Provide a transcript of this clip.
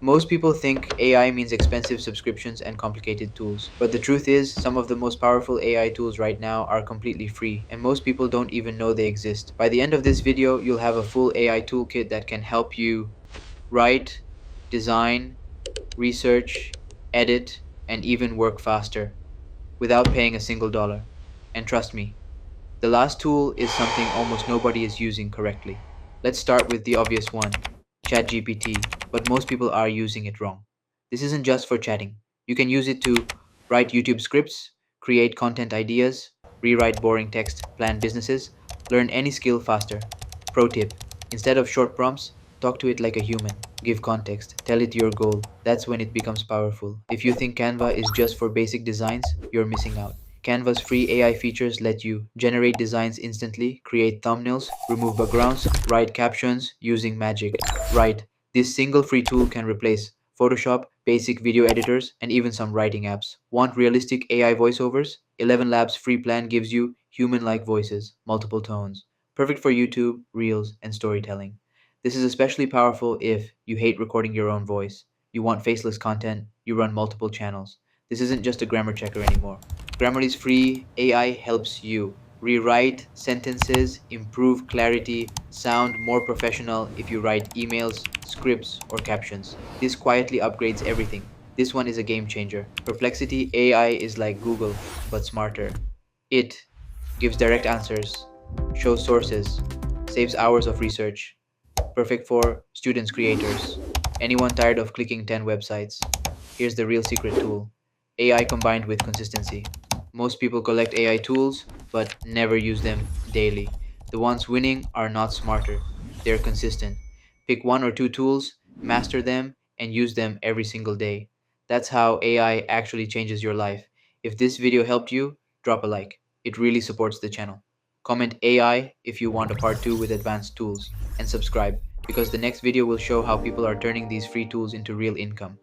Most people think AI means expensive subscriptions and complicated tools, but the truth is, some of the most powerful AI tools right now are completely free, and most people don't even know they exist. By the end of this video, you'll have a full AI toolkit that can help you write, design, research, edit, and even work faster without paying a single dollar. And trust me, the last tool is something almost nobody is using correctly. Let's start with the obvious one, ChatGPT, but most people are using it wrong. This isn't just for chatting. You can use it to write YouTube scripts, create content ideas, rewrite boring text, plan businesses, learn any skill faster. Pro tip, instead of short prompts, talk to it like a human. Give context, tell it your goal. That's when it becomes powerful. If you think Canva is just for basic designs, you're missing out. Canva's free AI features let you generate designs instantly, create thumbnails, remove backgrounds, write captions using magic. Right, this single free tool can replace Photoshop, basic video editors, and even some writing apps. Want realistic AI voiceovers? 11 Labs free plan gives you human-like voices, multiple tones, perfect for YouTube, Reels, and storytelling. This is especially powerful if you hate recording your own voice, you want faceless content, you run multiple channels. This isn't just a grammar checker anymore. Grammarly's free AI helps you rewrite sentences, improve clarity, sound more professional if you write emails, scripts, or captions. This quietly upgrades everything. This one is a game changer. Perplexity AI is like Google, but smarter. It gives direct answers, shows sources, saves hours of research. Perfect for students, creators, anyone tired of clicking 10 websites. Here's the real secret tool, AI combined with consistency. Most people collect AI tools, but never use them daily. The ones winning are not smarter, they're consistent. Pick one or two tools, master them, and use them every single day. That's how AI actually changes your life. If this video helped you, drop a like. It really supports the channel. Comment AI if you want a part 2 with advanced tools, and subscribe because the next video will show how people are turning these free tools into real income.